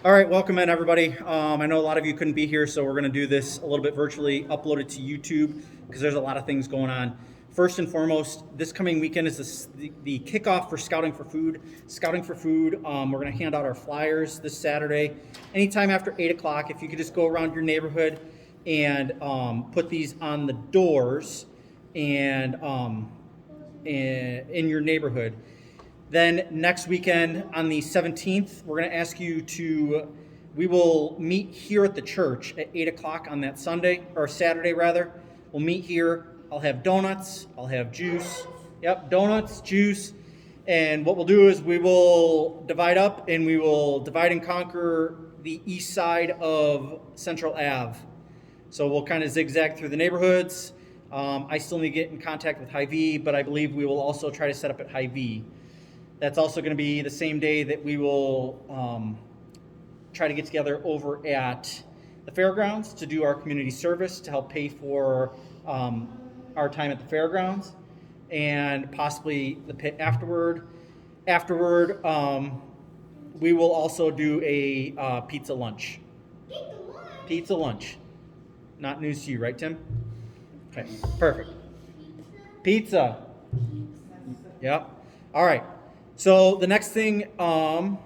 All right, welcome in everybody. I know a lot of you couldn't be here, so we're going to do this a little bit virtually, upload it to YouTube because there's a lot of things going on. First and foremost, this coming weekend is the kickoff for Scouting for Food. Scouting for Food, we're going to hand out our flyers this Saturday. Anytime after 8 o'clock, if you could just go around your neighborhood and put these on the doors and in your neighborhood. Then next weekend on the 17th, we're going to ask you we will meet here at the church at 8 o'clock on that Sunday, or Saturday rather. We'll meet here. I'll have donuts. I'll have juice. Yep, donuts, juice. And what we'll do is we will divide up and we will divide and conquer the east side of Central Ave. So we'll kind of zigzag through the neighborhoods. I still need to get in contact with Hy-Vee, but I believe we will also try to set up at Hy-Vee. That's also going to be the same day that we will try to get together over at the fairgrounds to do our community service to help pay for our time at the fairgrounds, and possibly the pit afterward. We will also do a pizza lunch. Pizza lunch. Not news to you, right, Tim? Okay, perfect. Pizza. Yep. All right. So the next thing, so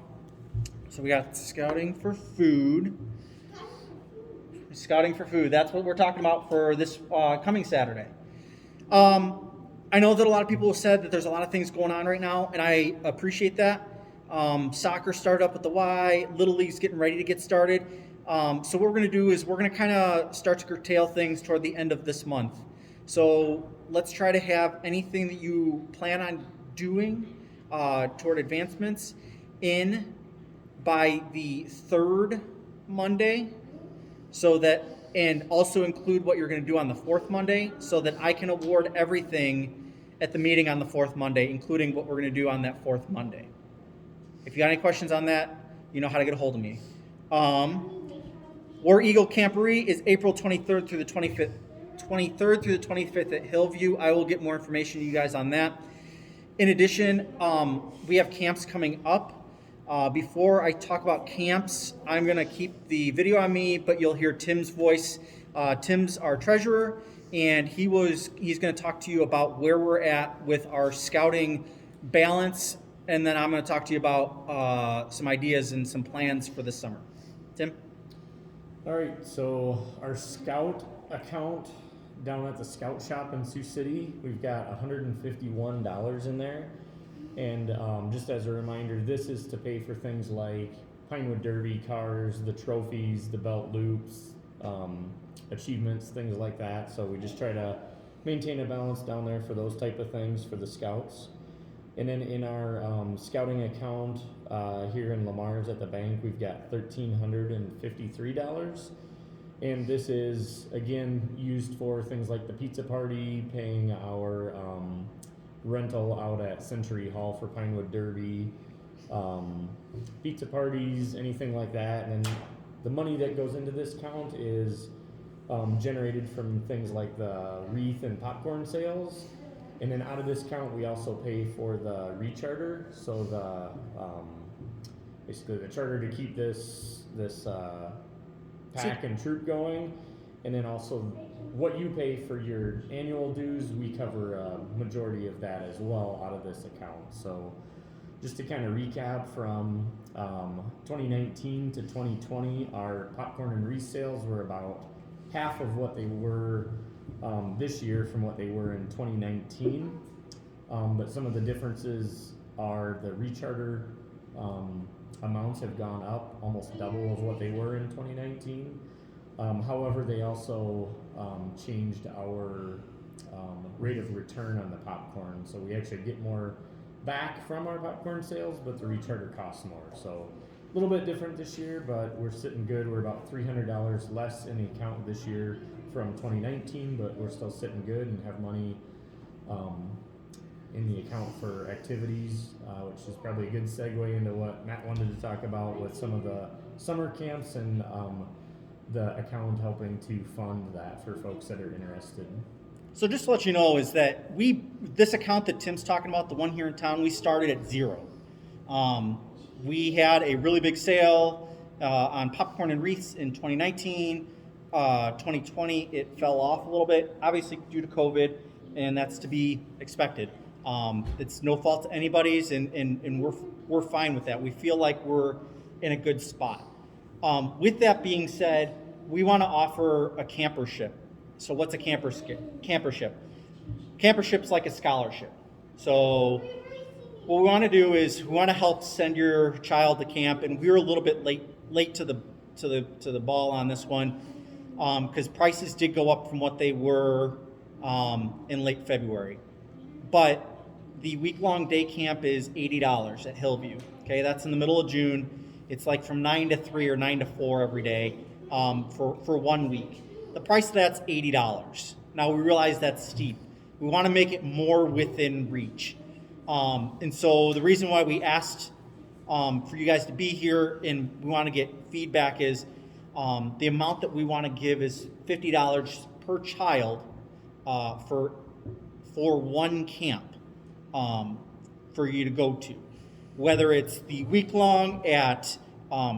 we got Scouting for Food. Scouting for Food, that's what we're talking about for this coming Saturday. I know that a lot of people have said that there's a lot of things going on right now, and I appreciate that. Soccer started up with the Y, Little League's getting ready to get started. So what we're going to do is we're going to kind of start to curtail things toward the end of this month. So let's try to have anything that you plan on doing toward advancements in by the third Monday, so that, and also include what you're going to do on the fourth Monday, so that I can award everything at the meeting on the fourth Monday, including what we're going to do on that fourth Monday. If you got any questions on that, you know how to get a hold of me. War Eagle Camporee is April 23rd through the 25th. 23rd through the 25th at Hillview. I will get more information to you guys on that. In addition, we have camps coming up. Before I talk about camps, I'm going to keep the video on me, but you'll hear Tim's voice. Tim's our treasurer, and he's going to talk to you about where we're at with our scouting balance, and then I'm going to talk to you about some ideas and some plans for this summer. Tim? All right, so our scout account down at the scout shop in Sioux City, we've got $151 in there. And just as a reminder, this is to pay for things like Pinewood Derby cars, the trophies, the belt loops, achievements, things like that. So we just try to maintain a balance down there for those type of things for the scouts. And then in our scouting account here in Lamar's at the bank, we've got $1,353. And this is, again, used for things like the pizza party, paying our rental out at Century Hall for Pinewood Derby, pizza parties, anything like that. And then the money that goes into this account is generated from things like the wreath and popcorn sales. And then out of this account, we also pay for the recharter. So the basically the charter to keep this pack and troop going, and then also what you pay for your annual dues, we cover a majority of that as well out of this account. So just to kind of recap, from 2019 to 2020, our popcorn and resales were about half of what they were this year from what they were in 2019. But some of the differences are the recharter amounts have gone up almost double of what they were in 2019. However, they also changed our rate of return on the popcorn. So we actually get more back from our popcorn sales, but the recharter costs more. So a little bit different this year, but we're sitting good. We're about $300 less in the account this year from 2019, but we're still sitting good and have money in the account for activities, which is probably a good segue into what Matt wanted to talk about with some of the summer camps and the account helping to fund that for folks that are interested. So just to let you know is that this account that Tim's talking about, the one here in town, we started at zero. We had a really big sale on popcorn and wreaths in 2019. 2020, it fell off a little bit, obviously due to COVID, and that's to be expected. It's no fault to anybody's, and we're fine with that. We feel like we're in a good spot. With that being said, we want to offer a campership. So what's a campership? Campership's like a scholarship. So what we want to do is we want to help send your child to camp, and we were a little bit late to the ball on this one, because prices did go up from what they were in late February. But the week-long day camp is $80 at Hillview. Okay, that's in the middle of June. It's like from 9 to 3 or 9 to 4 every day for 1 week. The price of that's $80. Now we realize that's steep. We want to make it more within reach. And so the reason why we asked for you guys to be here and we want to get feedback is the amount that we want to give is $50 per child for one camp for you to go to. Whether it's the week-long at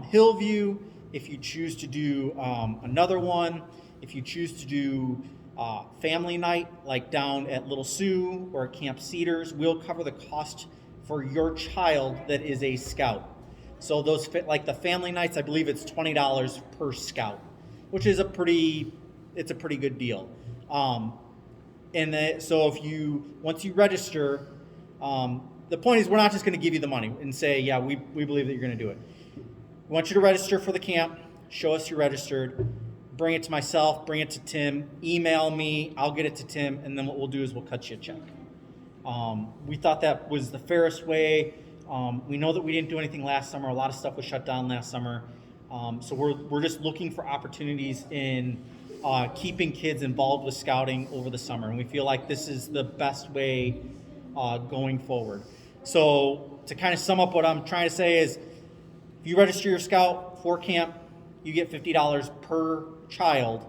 Hillview, if you choose to do another one, if you choose to do family night like down at Little Sioux or Camp Cedars, we'll cover the cost for your child that is a scout. So those fit like the family nights, I believe it's $20 per scout, which is a pretty good deal. So once you register, the point is we're not just going to give you the money and say, yeah, we believe that you're going to do it. We want you to register for the camp, show us you're registered, bring it to myself, bring it to Tim, email me, I'll get it to Tim, and then what we'll do is we'll cut you a check. We thought that was the fairest way. We know that we didn't do anything last summer. A lot of stuff was shut down last summer. So we're just looking for opportunities in keeping kids involved with scouting over the summer. And we feel like this is the best way going forward. So to kind of sum up what I'm trying to say is, if you register your scout for camp, you get $50 per child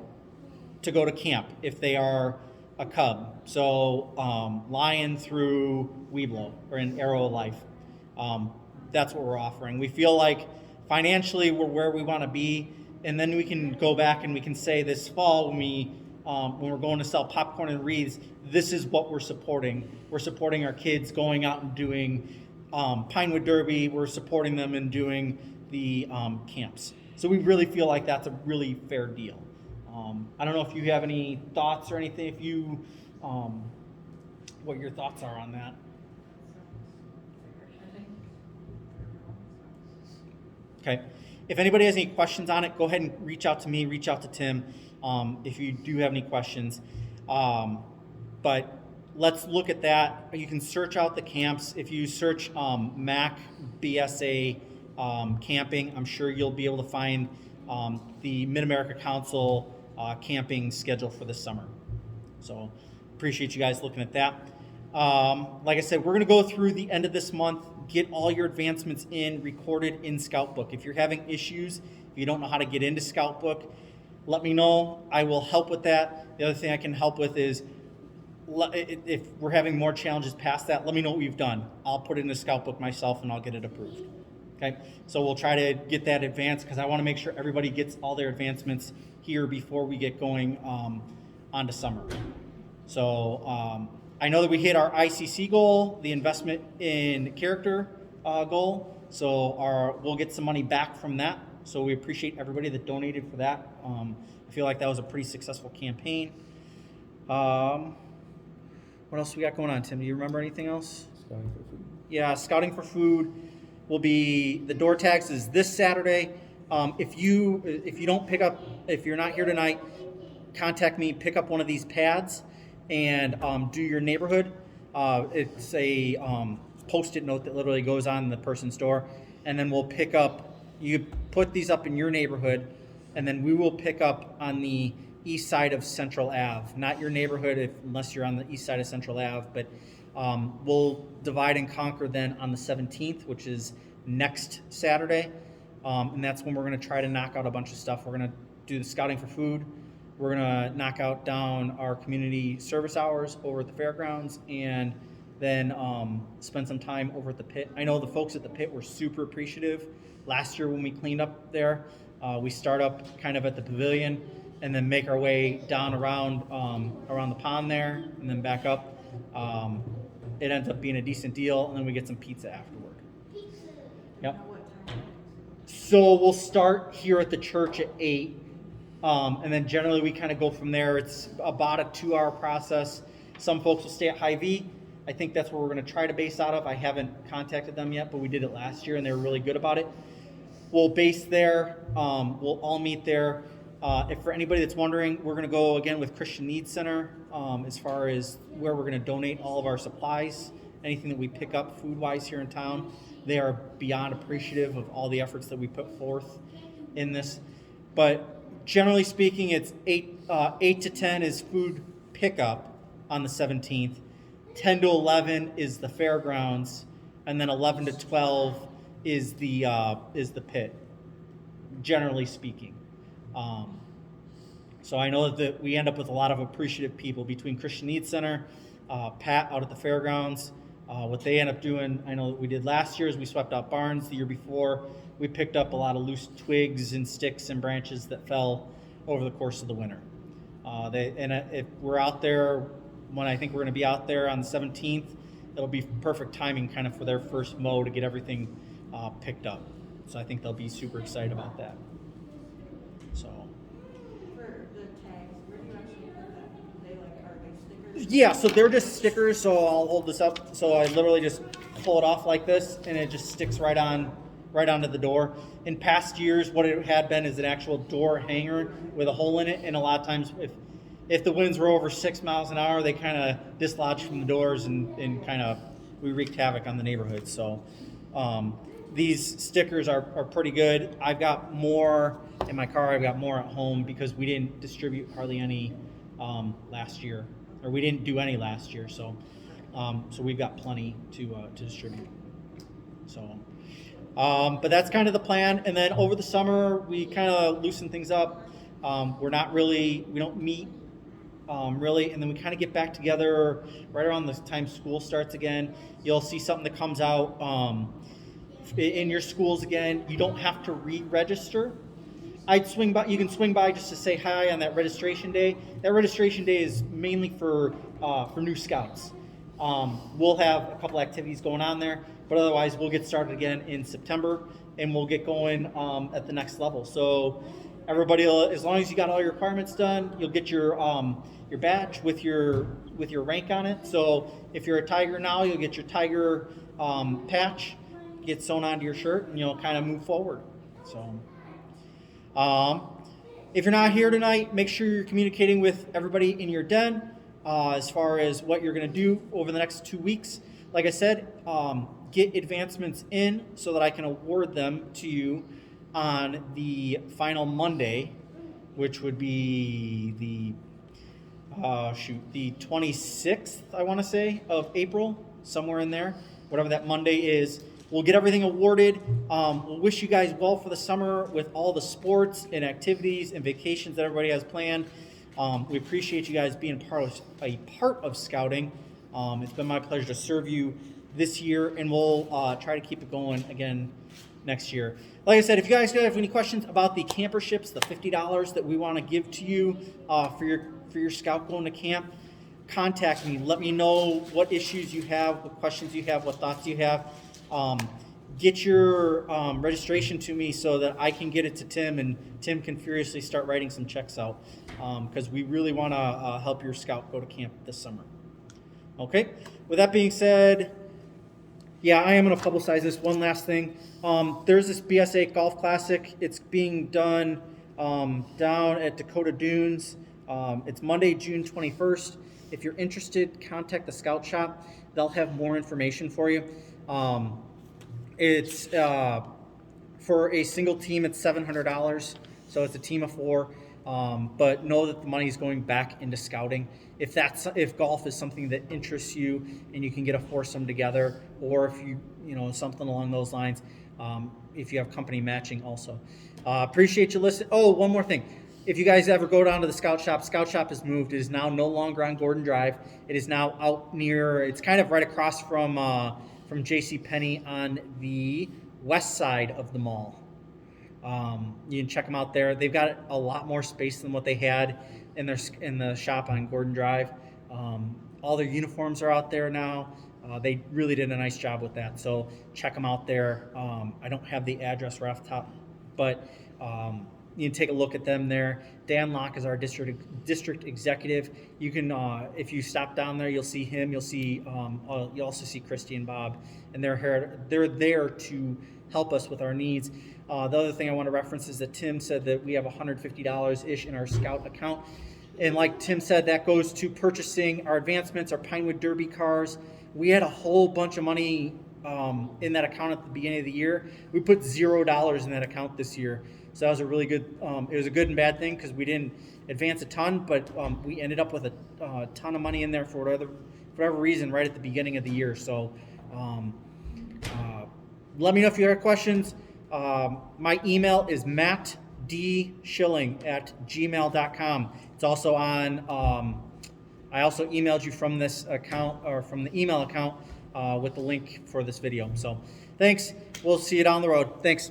to go to camp if they are a Cub. So Lion through Weeblo or an Arrow of Life. That's what we're offering. We feel like financially we're where we want to be, and then we can go back and we can say this fall when we're going to sell popcorn and wreaths, this is what we're supporting. We're supporting our kids going out and doing Pinewood Derby. We're supporting them in doing the camps. So we really feel like that's a really fair deal. I don't know if you have any thoughts or anything, if you, what your thoughts are on that. Okay. If anybody has any questions on it, go ahead and reach out to me, reach out to Tim, if you do have any questions. But let's look at that. You can search out the camps. If you search MAC BSA camping, I'm sure you'll be able to find the Mid-America Council camping schedule for this summer. So appreciate you guys looking at that. Like I said, we're going to go through the end of this month, get all your advancements recorded in Scoutbook. If you're having issues, if you don't know how to get into Scoutbook, let me know. I will help with that. The other thing I can help with is if we're having more challenges past that, let me know what we've done. I'll put it in the Scoutbook myself and I'll get it approved. Okay, so we'll try to get that advanced because I want to make sure everybody gets all their advancements here before we get going on to summer. So I know that we hit our ICC goal, the investment in character goal. So we'll get some money back from that. So we appreciate everybody that donated for that. I feel like that was a pretty successful campaign. What else we got going on, Tim? Do you remember anything else? Scouting for food. Yeah, Scouting for Food will be, the door tags is this Saturday. If you don't pick up, if you're not here tonight, contact me, pick up one of these pads and do your neighborhood. It's a Post-it note that literally goes on the person's door, and then we'll pick up, you put these up in your neighborhood, and then we will pick up on the east side of Central Ave, not your neighborhood unless you're on the east side of Central Ave, but we'll divide and conquer then on the 17th, which is next Saturday, and that's when we're going to try to knock out a bunch of stuff. We're going to do the Scouting for Food. We're going to knock out down our community service hours over at the fairgrounds, and then spend some time over at the pit. I know the folks at the pit were super appreciative last year when we cleaned up there. We start up kind of at the pavilion and then make our way down around the pond there and then back up. It ends up being a decent deal, and then we get some pizza afterward. Yep. So we'll start here at the church at 8, and then generally we kind of go from there. It's about a 2-hour process. Some folks will stay at Hy-Vee. I think that's where we're going to try to base out of. I haven't contacted them yet, but we did it last year, and they were really good about it. We'll base there. We'll all meet there. If for anybody that's wondering, we're going to go again with Christian Needs Center as far as where we're going to donate all of our supplies, anything that we pick up food-wise here in town. They are beyond appreciative of all the efforts that we put forth in this. But generally speaking, it's 8 to 10 is food pickup on the 17th. 10 to 11 is the fairgrounds, and then 11 to 12 is the pit, generally speaking. So I know that we end up with a lot of appreciative people between Christian Needs Center, Pat out at the fairgrounds. What they end up doing, I know that we did last year is we swept out barns. The year before, we picked up a lot of loose twigs and sticks and branches that fell over the course of the winter. If we're out there, when I think we're going to be out there on the 17th, it'll be perfect timing kind of for their first mow to get everything picked up. So I think they'll be super excited about that. So. For the tags, where do you actually put them? Are they stickers? Yeah, so they're just stickers. So I'll hold this up. So I literally just pull it off like this, and it just sticks right onto the door. In past years, what it had been is an actual door hanger with a hole in it, and a lot of times, if the winds were over 6 miles an hour, they kind of dislodged from the doors and kind of we wreaked havoc on the neighborhood. So these stickers are pretty good. I've got more in my car. I've got more at home because we didn't distribute hardly any last year, or we didn't do any last year. So we've got plenty to distribute. So, but that's kind of the plan. And then over the summer, we kind of loosen things up. We don't meet really, and then we kind of get back together right around the time school starts again. You'll see something that comes out in your schools again. You don't have to re-register. I'd swing by. You can swing by just to say hi on that registration day. That registration day is mainly for new scouts. We'll have a couple activities going on there, but otherwise we'll get started again in September, and we'll get going at the next level. So everybody, as long as you got all your requirements done, you'll get your badge with your rank on it. So if you're a Tiger now, you'll get your Tiger patch, get sewn onto your shirt, and you'll kind of move forward. So if you're not here tonight, make sure you're communicating with everybody in your den as far as what you're going to do over the next 2 weeks. Like I said, get advancements in so that I can award them to you on the final Monday, which would be the 26th, I want to say, of April, somewhere in there, whatever that Monday is. We'll get everything awarded. We'll wish you guys well for the summer with all the sports and activities and vacations that everybody has planned. We appreciate you guys being a part of scouting. It's been my pleasure to serve you this year, and we'll try to keep it going again next year. Like I said, if you guys have any questions about the camperships, the $50 that we want to give to you for your scout going to camp, contact me. Let me know what issues you have, what questions you have, what thoughts you have. Get your registration to me so that I can get it to Tim, and Tim can furiously start writing some checks out because we really want to help your scout go to camp this summer. Okay, with that being said, yeah, I am going to publicize this. One last thing. There's this BSA Golf Classic. It's being done down at Dakota Dunes. It's Monday, June 21st. If you're interested, contact the Scout Shop. They'll have more information for you. It's for a single team, it's $700. So it's a team of 4. But know that the money is going back into scouting. If golf is something that interests you and you can get a foursome together, or if you something along those lines, if you have company matching also. Appreciate you listening. Oh, one more thing. If you guys ever go down to the Scout Shop has moved. It is now no longer on Gordon Drive. It is now out near, it's kind of right across from JCPenney on the west side of the mall. You can check them out there. They've got a lot more space than what they had in the shop on Gordon Drive. All their uniforms are out there now. They really did a nice job with that. So check them out there. I don't have the address right off the top, but you can take a look at them there. Dan Locke is our district executive. You can, if you stop down there, you'll see him. You'll also see Christy and Bob, and they're there to help us with our needs. The other thing I want to reference is that Tim said that we have $150-ish in our Scout account. And like Tim said, that goes to purchasing our advancements, our Pinewood Derby cars. We had a whole bunch of money in that account at the beginning of the year. We put $0 in that account this year. So that was a really good, it was a good and bad thing because we didn't advance a ton, but we ended up with a ton of money in there for whatever reason right at the beginning of the year. So let me know if you have questions. My email is mattdschilling@gmail.com. It's also on, I also emailed you from this account, or from the email account with the link for this video. So thanks. We'll see you down the road. Thanks.